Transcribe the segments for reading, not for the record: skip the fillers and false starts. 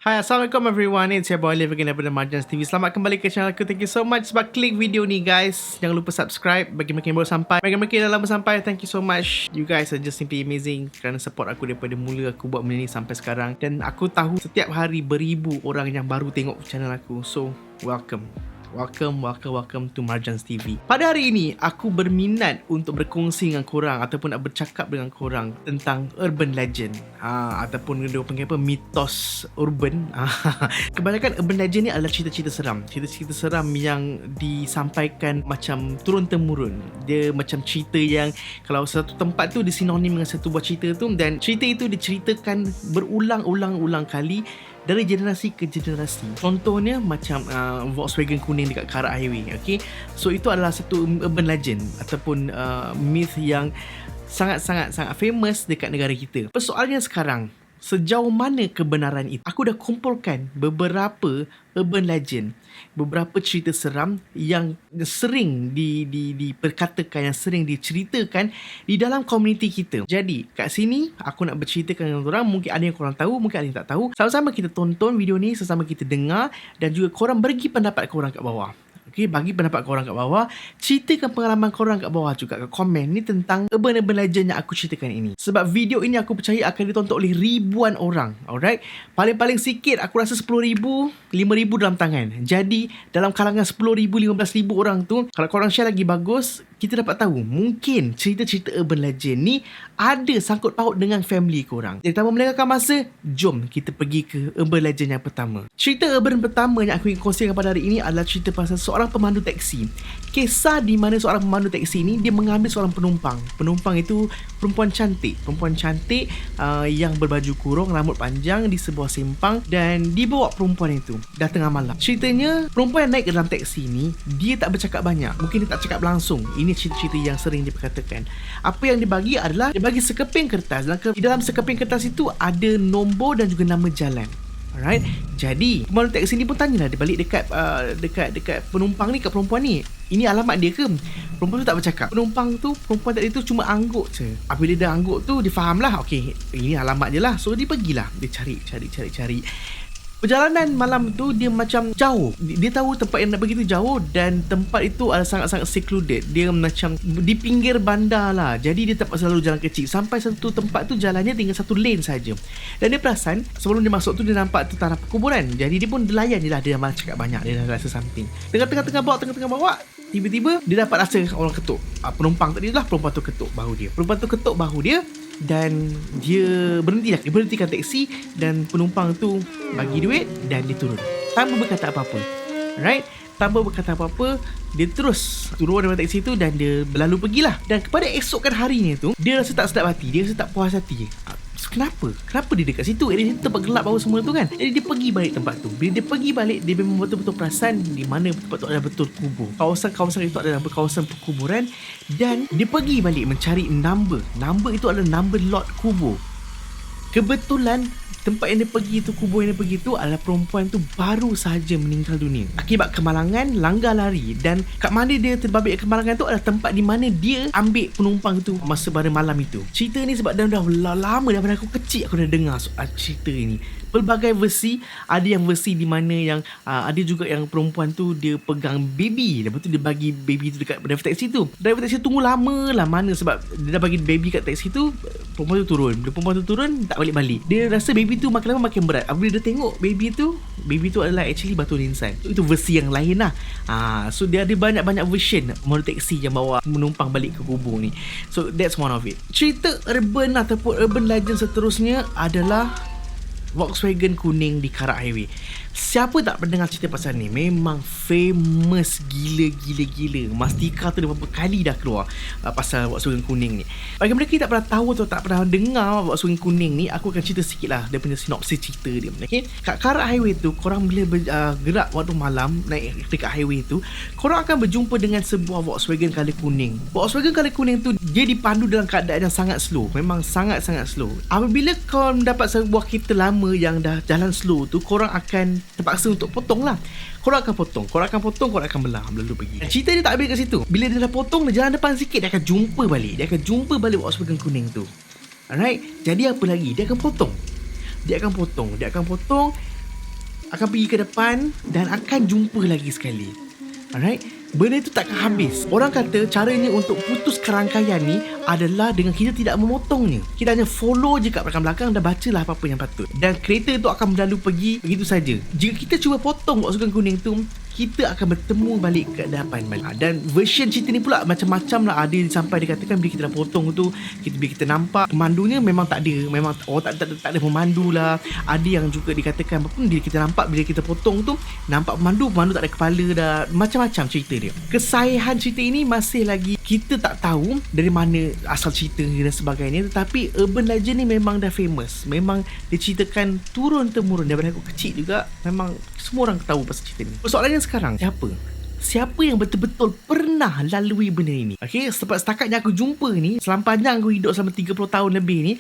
Hai, Assalamualaikum everyone. It's your boy Liv again daripada Marjans TV. Selamat kembali ke channel aku. Thank you so much sebab klik video ni guys. Jangan lupa subscribe. Bagi mereka yang baru sampai, bagi mereka yang dah lama sampai, thank you so much. You guys are just simply amazing kerana support aku daripada mula aku buat benda ni sampai sekarang. Dan aku tahu setiap hari beribu orang yang baru tengok channel aku. So, welcome to Marjans TV. Pada hari ini, aku berminat untuk berkongsi dengan korang ataupun nak bercakap dengan korang tentang urban legend. Ataupun dia panggil apa, mitos urban. Kebanyakan urban legend ni adalah cerita-cerita seram. Cerita-cerita seram yang disampaikan macam turun-temurun. Dia macam cerita yang kalau satu tempat tu disinonim dengan satu buah cerita tu, dan cerita itu diceritakan berulang-ulang kali dari generasi ke generasi. Contohnya macam Volkswagen kuning dekat Karak Highway. Okay? So itu adalah satu urban legend ataupun myth yang sangat-sangat famous dekat negara kita. Persoalannya sekarang, sejauh mana kebenaran itu? Aku dah kumpulkan beberapa urban legend, beberapa cerita seram yang sering diperkatakan, yang sering diceritakan di dalam komuniti kita. Jadi kat sini aku nak berceritakan dengan korang. Mungkin ada yang korang tahu, mungkin ada yang tak tahu. Sama-sama kita tonton video ni, sama-sama kita dengar, dan juga korang bagi pendapat korang kat bawah. Okay, bagi pendapat korang kat bawah. Ceritakan pengalaman korang kat bawah juga, kat komen ni tentang urban legend yang aku ceritakan ini. Sebab video ini aku percaya akan ditonton oleh ribuan orang. Alright, paling sikit aku rasa 10,000, 5,000 dalam tangan. Jadi dalam kalangan 10,000, 15,000 orang tu, kalau korang share lagi bagus, kita dapat tahu mungkin cerita-cerita urban legend ni ada sangkut paut dengan family korang. Jadi tanpa melengahkan masa, jom kita pergi ke urban legend yang pertama. Cerita urban pertama yang aku ingin kongsikan pada hari ini adalah cerita pasal seorang pemandu teksi. Kisah di mana seorang pemandu teksi ni dia mengambil seorang penumpang. Penumpang itu perempuan cantik yang berbaju kurung, rambut panjang di sebuah simpang, dan dibawa perempuan itu dah tengah malam. Ceritanya perempuan yang naik ke dalam teksi ni, dia tak bercakap banyak. Mungkin dia tak cakap langsung. Ini cerita-cerita yang sering diperkatakan. Apa yang dibagi adalah dia bagi sekeping kertas. Di dalam sekeping kertas itu ada nombor dan juga nama jalan. Alright. Jadi pemandu teksi ni pun tanyalah, dia balik dekat penumpang ni, kat perempuan ni, ini alamat dia ke? Perempuan tu tak bercakap. Perempuan tadi tu cuma angguk je. Apabila dia angguk tu, dia faham lah, okey, ini alamat dia lah. So dia pergilah, dia cari. Perjalanan malam tu dia macam jauh. Dia tahu tempat yang nak pergi tu jauh, dan tempat itu adalah sangat-sangat secluded. Dia macam di pinggir bandar lah. Jadi dia terpaksa lalu jalan kecil. Sampai satu tempat tu jalannya tinggal satu lane saja. Dan dia perasan sebelum dia masuk tu dia nampak tu tanah perkuburan. Jadi dia pun layan je lah. Dia malah cakap banyak. Dia dah rasa something. Tengah-tengah bawa, tiba-tiba dia dapat rasa orang ketuk. Penumpang tadi lah, perempuan tu ketuk bahu dia. Dan dia berhentikan teksi, dan penumpang tu bagi duit dan dia turun tanpa berkata apa-apa. Right? Tanpa berkata apa-apa, dia terus turun daripada teksi tu dan dia berlalu pergilah. Dan kepada esokan harinya tu, dia rasa tak sedap hati, dia rasa tak puas hati. Kenapa dia dekat situ? Dia tempat gelap bawah semua tu kan. Jadi dia pergi balik tempat tu. Bila dia pergi balik, dia memang betul-betul perasan di mana tempat tu ada betul kubur. Kawasan itu adalah kawasan perkuburan. Dan dia pergi balik mencari number itu adalah number lot kubur. Kebetulan tempat yang dia pergi tu, kubur yang dia pergi tu, adalah perempuan tu baru sahaja meninggal dunia akibat kemalangan, langgar lari. Dan kat mana dia terbabit kemalangan tu adalah tempat di mana dia ambil penumpang tu masa pada malam itu. Cerita ni sebab dah lama, daripada aku kecil aku dah dengar cerita ini. Pelbagai versi. Ada yang versi di mana yang ada juga yang perempuan tu dia pegang baby, lepas tu dia bagi baby tu dekat driver taksi tu. Driver taksi tunggu lama lah mana sebab dia dah bagi baby kat taksi tu. Perempuan tu turun tak balik-balik. Dia rasa baby tu makin lama makin berat. Apabila dia tengok baby tu adalah actually batu nisan. Itu versi yang lain lah. So dia ada banyak version model taksi yang bawa menumpang balik ke kubur ni. So that's one of it. Cerita urban ataupun urban legend seterusnya adalah Volkswagen kuning di Karak Highway. Siapa tak pernah dengar cerita pasal ni? Memang famous gila. Mastika tu dah berapa kali dah keluar pasal Volkswagen kuning ni. Bagi mereka yang tak pernah tahu atau tak pernah dengar Volkswagen kuning ni, aku akan cerita sikit lah dia punya sinopsis cerita dia. Okay? Kat Karak Highway tu, korang bila gerak waktu malam naik dekat highway tu, korang akan berjumpa dengan sebuah Volkswagen colour kuning. Volkswagen colour kuning tu dia dipandu dalam keadaan yang sangat slow. Memang sangat-sangat slow. Apabila korang mendapat sebuah kereta lama yang dah jalan slow tu, korang akan terpaksa untuk potong lah. Korang akan potong, korang akan berlalu pergi. Dan cerita dia tak habis kat situ. Bila dia dah potong, dia jalan depan sikit, dia akan jumpa balik Volkswagen kuning tu. Alright. Jadi apa lagi? Dia akan potong. akan pergi ke depan dan akan jumpa lagi sekali. Alright, benda itu takkan habis. Orang kata caranya untuk putus kerangkaian ni adalah dengan kita tidak memotongnya. Kita hanya follow je kat belakang-belakang dan bacalah apa-apa yang patut. Dan kereta tu akan berlalu pergi begitu saja. Jika kita cuba potong kat sukan kuning tu, kita akan bertemu balik ke depan balik. Dan version cerita ni pula macam-macam lah. Ada sampai dikatakan bila kita dah potong tu, bila kita nampak pemandunya memang tak ada. Memang tak ada pemandu lah. Ada yang juga dikatakan bila kita nampak, bila kita potong tu nampak pemandu tak ada kepala dah. Macam-macam cerita dia. Kesahihan cerita ini masih lagi kita tak tahu dari mana asal cerita dan sebagainya. Tetapi urban legend ni memang dah famous. Memang diceritakan turun-temurun daripada aku kecil juga. Memang semua orang tahu pasal cerita ni. Soalannya sekarang, siapa yang betul-betul pernah lalui benda ini? Okay, setakat yang aku jumpa ni, selama panjang aku hidup selama 30 tahun lebih ni,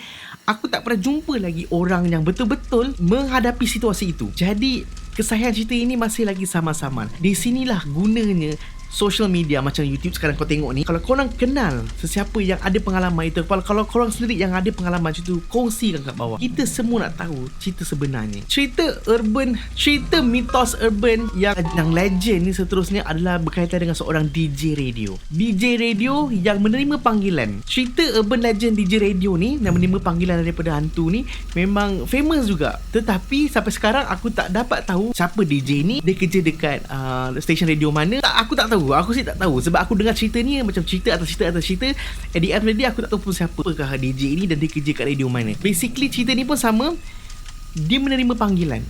aku tak pernah jumpa lagi orang yang betul-betul menghadapi situasi itu. Jadi kesahihan cerita ini masih lagi sama-sama. Di sinilah gunanya social media macam YouTube sekarang kau tengok ni. Kalau korang kenal sesiapa yang ada pengalaman itu, kalau korang sendiri yang ada pengalaman macam tu, kongsikan kat bawah. Kita semua nak tahu cerita sebenarnya. Cerita mitos urban yang legend ni seterusnya adalah berkaitan dengan seorang DJ radio. DJ radio yang menerima panggilan. Cerita urban legend DJ radio ni yang menerima panggilan daripada hantu ni memang famous juga. Tetapi sampai sekarang aku tak dapat tahu siapa DJ ni. Dia kerja dekat stesen radio mana. Aku tak tahu. Aku sih tak tahu. Sebab aku dengar cerita ni macam cerita atas cerita. At the end of the day, aku tak tahu pun siapakah DJ ni dan dia kerja kat radio mana. Basically cerita ni pun sama. Dia menerima panggilan.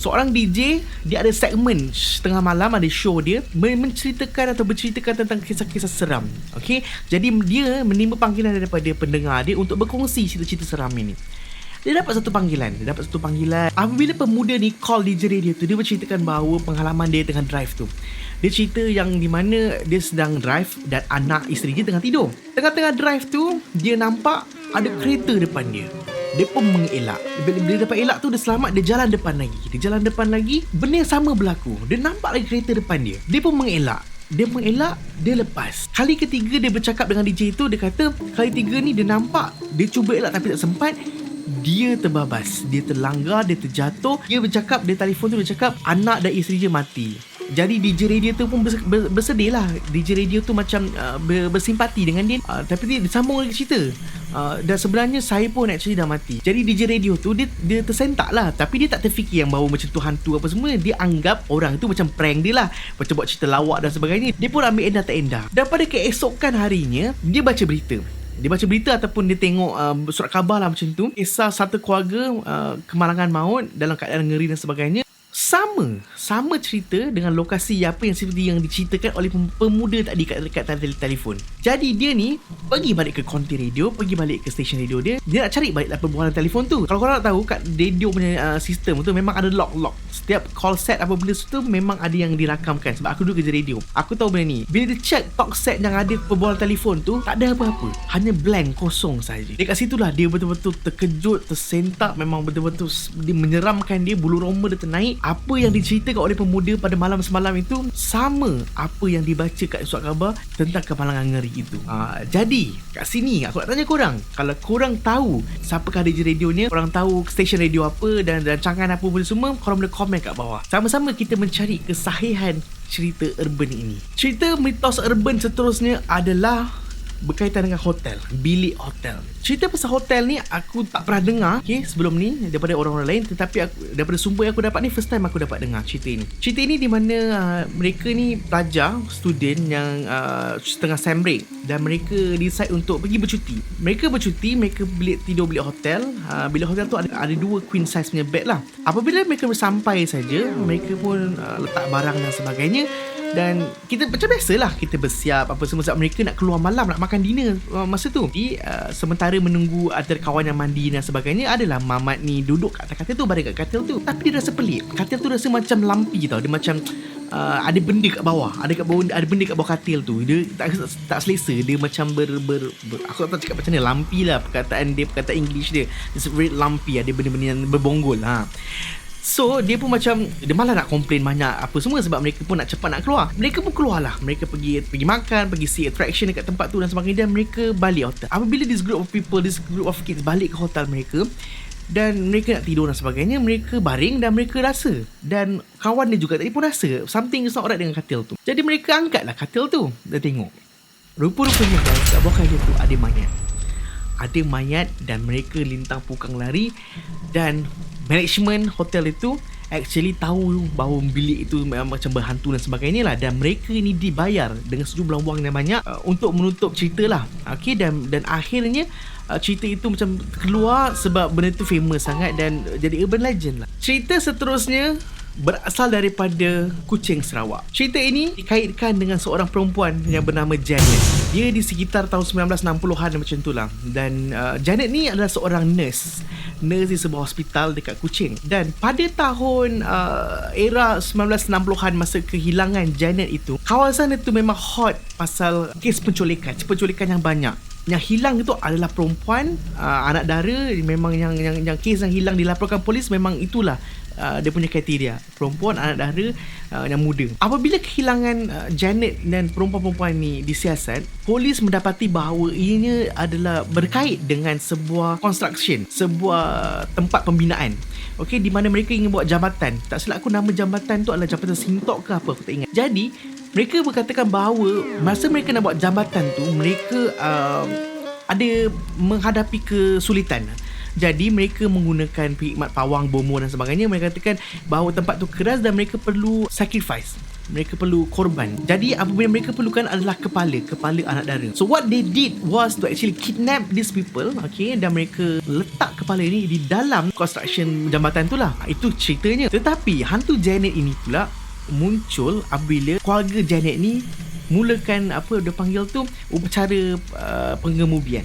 Seorang DJ, dia ada segmen tengah malam, ada show dia menceritakan atau berceritakan tentang kisah-kisah seram. Okay, jadi dia menerima panggilan daripada pendengar dia untuk berkongsi cerita-cerita seram ini. Dia dapat satu panggilan. Apabila pemuda ni call DJ radio tu, dia berceritakan bahawa pengalaman dia tengah drive tu. Dia cerita yang di mana dia sedang drive dan anak isteri dia tengah tidur. Tengah-tengah drive tu, dia nampak ada kereta depan dia. Dia pun mengelak. Bila dapat elak tu, dia selamat, dia jalan depan lagi. Benda yang sama berlaku. Dia nampak lagi kereta depan dia. Dia pun mengelak, dia lepas. Kali ketiga dia bercakap dengan DJ tu, dia kata kali tiga ni dia nampak, dia cuba elak tapi tak sempat. Dia terbabas, dia terlanggar, dia terjatuh. Dia bercakap, dia telefon tu, dia cakap anak dan isteri dia mati. Jadi DJ radio tu pun bersedih lah. DJ radio tu macam bersimpati dengan dia. Tapi dia sambung lagi cerita. Dan sebenarnya saya pun actually dah mati. Jadi DJ radio tu dia tersentak lah. Tapi dia tak terfikir yang bahawa macam tu hantu apa semua. Dia anggap orang tu macam prank dia lah, macam buat cerita lawak dan sebagainya. Dia pun ambil endah tak endah. Dan pada keesokan harinya, dia baca berita ataupun dia tengok surat khabar lah macam tu. Kisah satu keluarga kemalangan maut dalam keadaan ngeri dan sebagainya. Sama cerita dengan lokasi apa yang seperti yang diceritakan oleh pemuda tadi kat telefon. Jadi dia ni pergi balik ke konti radio, pergi balik ke stesen radio dia. Dia nak cari baliklah perbualan telefon tu. Kalau korang nak tahu, kat radio punya sistem tu memang ada lock. Setiap call set apa benda tu memang ada yang dirakamkan. Sebab aku dulu kerja radio, aku tahu benda ni. Bila dia check talk set yang ada perbualan telefon tu, tak ada apa-apa, hanya blank, kosong saja. Dekat situlah dia betul-betul terkejut, tersentak. Memang betul-betul dia menyeramkan dia, bulu roma dia ternaik. Apa yang diceritakan oleh pemuda pada malam semalam itu sama apa yang dibaca kat surat khabar tentang kemalangan ngeri itu. Jadi kat sini aku nak tanya korang, kalau korang tahu siapakah DJ radionya, korang tahu stesen radio apa dan rancangan apa pun semua, korang boleh komen kat bawah. Sama-sama kita mencari kesahihan cerita urban ini. Cerita mitos urban seterusnya adalah berkaitan dengan hotel, bilik hotel. Cerita pasal hotel ni aku tak pernah dengar sebelum ni daripada orang-orang lain. Tetapi daripada sumber yang aku dapat ni, first time aku dapat dengar cerita ini di mana mereka ni pelajar, student yang setengah sem break, dan mereka decide untuk pergi bercuti. Mereka tidur bilik hotel. Bilik hotel tu ada 2 queen size punya bed lah. Apabila mereka sampai saja, mereka pun letak barang dan sebagainya. Dan kita macam biasalah, kita bersiap apa semua sebab mereka nak keluar malam, nak makan dinner masa tu. Jadi sementara menunggu ada kawan yang mandi dan sebagainya, adalah mamat ni duduk kat atas katil tu, baring kat katil tu. Tapi dia rasa pelik. Katil tu rasa macam lampi tau. Dia macam ada benda kat bawah. Ada benda kat bawah katil tu. Dia tak selesa. Dia macam aku tak tahu cakap macam mana, lampi lah perkataan English dia. It's very lumpy. Ada benda-benda yang berbonggol. So dia pun macam, dia malah nak komplain banyak apa semua sebab mereka pun nak cepat nak keluar. Mereka pun keluar lah. Mereka pergi makan, pergi see attraction dekat tempat tu dan sebagainya. Dan mereka balik hotel. Apabila this group of kids balik ke hotel mereka, Dan mereka nak tidur dan sebagainya, mereka baring dan mereka rasa. Dan kawan dia juga tadi pun rasa something is not right dengan katil tu. Jadi mereka angkatlah katil tu dan tengok. Rupa-rupanya guys, kat bawah katil tu ada mayat. Ada mayat dan mereka lintang pukang lari. Dan management hotel itu actually tahu bahawa bilik itu macam berhantu dan sebagainya lah. Dan mereka ni dibayar dengan sejumlah wang yang banyak untuk menutup cerita lah. Okay, dan akhirnya cerita itu macam keluar sebab benda tu famous sangat dan jadi urban legend lah. Cerita seterusnya berasal daripada Kuching, Sarawak. Cerita ini dikaitkan dengan seorang perempuan yang bernama Janet. Dia di sekitar tahun 1960-an macam tu lah. Dan Janet ni adalah seorang nurse di sebuah hospital dekat Kuching. Dan pada tahun era 1960-an, masa kehilangan Janet itu, kawasan itu memang hot pasal kes penculikan yang banyak. Yang hilang itu adalah perempuan, anak dara. Memang yang kes yang hilang dilaporkan polis memang itulah dia punya kriteria, perempuan, anak dara, yang muda. Apabila kehilangan Janet dan perempuan-perempuan ni disiasat, polis mendapati bahawa ianya adalah berkait dengan sebuah construction, sebuah tempat pembinaan. Okey, di mana mereka ingin buat jambatan. Tak silap aku nama jambatan tu adalah jambatan Sintok ke apa, aku tak ingat. Jadi mereka berkatakan bahawa masa mereka nak buat jambatan tu, mereka ada menghadapi kesulitan. Jadi mereka menggunakan perkhidmat pawang, bomo dan sebagainya. Mereka katakan bahawa tempat tu keras dan mereka perlu sacrifice, mereka perlu korban. Jadi apa yang mereka perlukan adalah kepala anak dara. So what they did was to actually kidnap these people, okay, dan mereka letak kepala ni di dalam construction jambatan tu lah. Itu ceritanya. Tetapi hantu Janet ini pula muncul apabila keluarga Janet ni mulakan apa dia panggil tu, upacara pengemubian.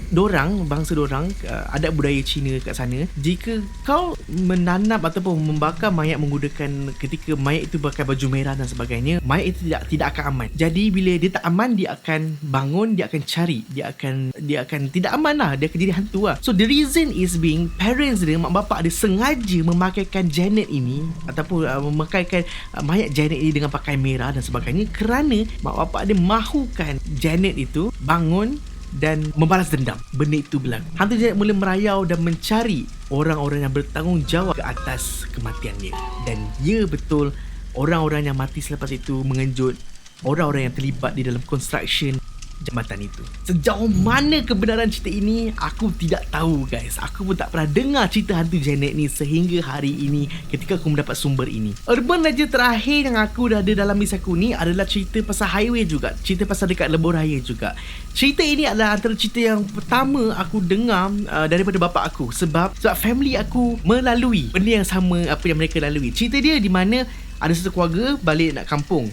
Bangsa dorang adat budaya Cina kat sana, jika kau menanam ataupun membakar mayat menggunakan, ketika mayat itu pakai baju merah dan sebagainya, mayat itu tidak akan aman. Jadi bila dia tak aman, dia akan bangun, dia akan cari, dia akan tidak aman lah, dia akan jadi hantu lah. So the reason is being, parents dia, mak bapak dia sengaja memakaikan Janet ini ataupun memakaikan mayat Janet ini dengan pakaian merah dan sebagainya, kerana mak bapak dia mahukan Janet itu bangun dan membalas dendam. Benda itu berlaku. Hantu Janet mula merayau dan mencari orang-orang yang bertanggungjawab ke atas kematian dia. Dan ya, betul, orang-orang yang mati selepas itu mengejut orang-orang yang terlibat di dalam construction jambatan itu. Sejauh mana kebenaran cerita ini, aku tidak tahu guys. Aku pun tak pernah dengar cerita hantu Janet ni sehingga hari ini ketika aku mendapat sumber ini. Urban legend terakhir yang aku dah ada dalam list aku ni adalah cerita pasal highway juga, cerita pasal dekat Lebuh Raya juga. Cerita ini adalah antara cerita yang pertama aku dengar daripada bapa aku, sebab family aku melalui benda yang sama apa yang mereka lalui. Cerita dia di mana ada satu keluarga balik kampung,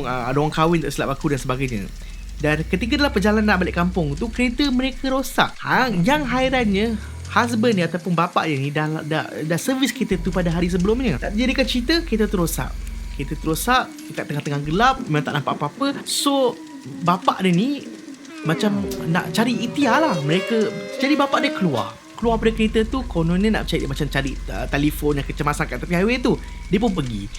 ada orang kahwin tak silap aku dan sebagainya. Dan ketika dalam perjalanan nak balik kampung tu, kereta mereka rosak. Yang hairannya, husband dia ataupun bapak dia ni dah servis kereta tu pada hari sebelumnya. Tak jadikan cerita, kereta tu rosak. Dekat tengah-tengah gelap, memang tak nampak apa-apa. So bapak dia ni macam nak cari ikhtiar lah mereka. Jadi bapak dia keluar pada kereta tu, kononnya nak cari telefon yang kecemasan kat tepi highway tu. Dia pun pergi.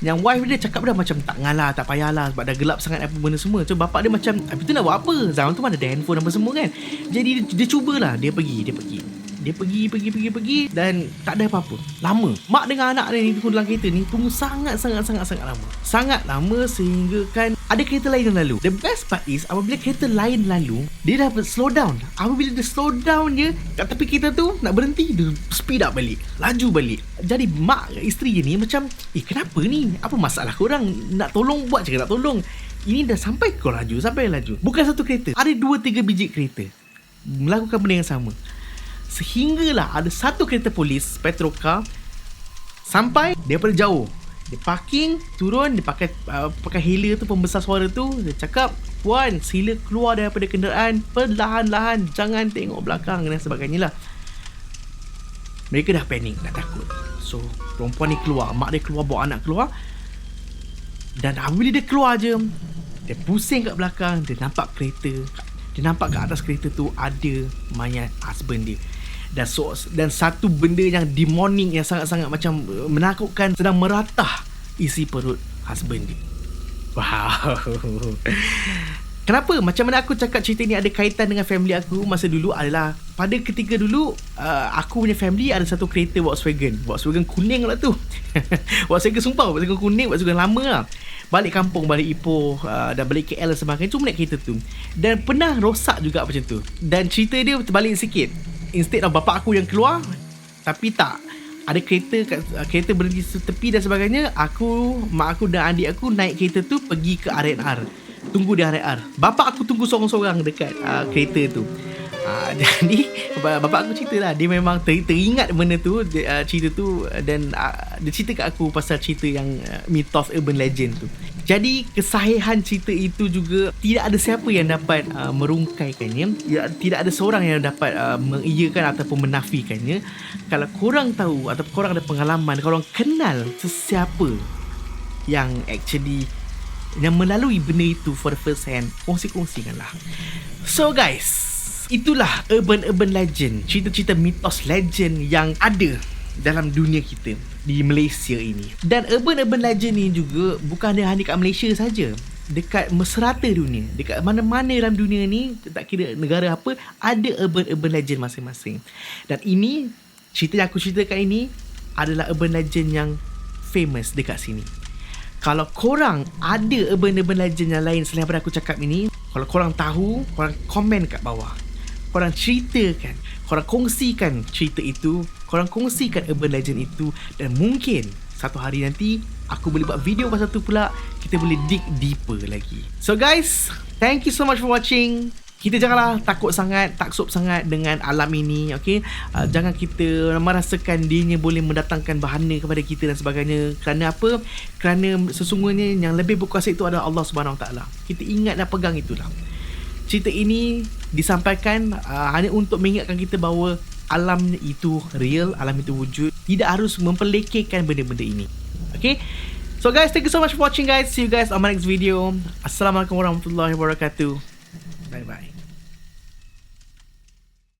Yang wife dia cakap dah macam tak ngalah, tak payahlah sebab dah gelap sangat apa benda semua. So bapak dia macam, habis tu nak buat apa? Zaman tu mana ada handphone apa semua kan. Jadi dia cubalah, dia pergi dan tak ada apa-apa. Lama. Mak dengan anak dia ni tunggu dalam kereta ni, tunggu sangat lama. Sangat lama sehingga kan ada kereta lain yang lalu. The best part is, apabila kereta lain lalu, dia dah slow down. Apabila dia slow down je kat tepi kereta tu, nak berhenti, dia speed up balik, laju balik. Jadi mak isteri dia ni macam, kenapa ni? Apa masalah korang? Nak tolong buat je nak tolong. Ini dah sampai kau laju. Bukan satu kereta, ada 2-3 biji kereta melakukan benda yang sama. Sehinggalah ada satu kereta polis Petrocar sampai daripada jauh. Dia parking, turun, dia pakai hailer tu, pembesar suara tu. Dia cakap, "Puan, sila keluar daripada kenderaan perlahan-lahan, jangan tengok belakang," dan sebagainya lah. Mereka dah panik, dah takut. So perempuan ni keluar, mak dia keluar, bawa anak keluar. Dan apabila dia keluar je, dia pusing kat belakang, dia nampak kereta. Dia nampak kat atas kereta tu ada mayat husband dia. Dan satu benda yang demonic, yang sangat-sangat macam menakutkan, sedang meratah isi perut husband dia. Wow. Kenapa? Macam mana aku cakap cerita ni ada kaitan dengan family aku masa dulu adalah pada ketika dulu aku punya family ada satu kereta Volkswagen kuning lah tu. Volkswagen sumpah, Volkswagen kuning, Volkswagen lama lah. Balik kampung, balik Ipoh dan balik KL dan sebagainya, cuma naik kereta tu. Dan pernah rosak juga macam tu. Dan cerita dia terbalik sikit. Instead of bapak aku yang keluar, tapi tak, ada kereta berhenti tepi dan sebagainya. Mak aku dan adik aku naik kereta tu pergi ke R&R, tunggu di R&R. Bapak aku tunggu sorang-sorang dekat kereta tu. Jadi bapak aku cerita lah, dia memang teringat benda tu, cerita tu. Dan dia cerita kat aku pasal cerita yang mitos urban legend tu. Jadi kesahihan cerita itu juga tidak ada siapa yang dapat merungkaikannya. Tidak ada seorang yang dapat mengiyakan ataupun menafikannya. Kalau korang tahu atau korang ada pengalaman, korang kenal sesiapa yang actually yang melalui benda itu for the first hand, kongsi-kongsikanlah. So guys, itulah urban legend, cerita-cerita mitos legend yang ada dalam dunia kita di Malaysia ini. Dan urban legend ni juga bukan hanya kat Malaysia saja, dekat merata dunia, dekat mana-mana dalam dunia ni, tak kira negara apa, ada urban legend masing-masing. Dan ini cerita yang aku ceritakan ini adalah urban legend yang famous dekat sini. Kalau korang ada urban legend yang lain selain daripada aku cakap ini, kalau korang tahu, korang komen kat bawah. Korang ceritakan, korang kongsikan cerita itu, korang kongsikan urban legend itu. Dan mungkin satu hari nanti aku boleh buat video pasal tu pula, kita boleh dig deeper lagi. So guys, thank you so much for watching. Kita janganlah taksub sangat dengan alam ini, okay? Jangan kita merasakan dianya boleh mendatangkan bahana kepada kita dan sebagainya. Kerana apa? Kerana sesungguhnya yang lebih berkuasa itu adalah Allah SWT. Kita ingat dan pegang itulah. Cerita ini disampaikan hanya untuk mengingatkan kita bahawa alam itu real, alam itu wujud. Tidak harus memperlekehkan benda-benda ini. Okay? So guys, thank you so much for watching guys. See you guys on my next video. Assalamualaikum warahmatullahi wabarakatuh.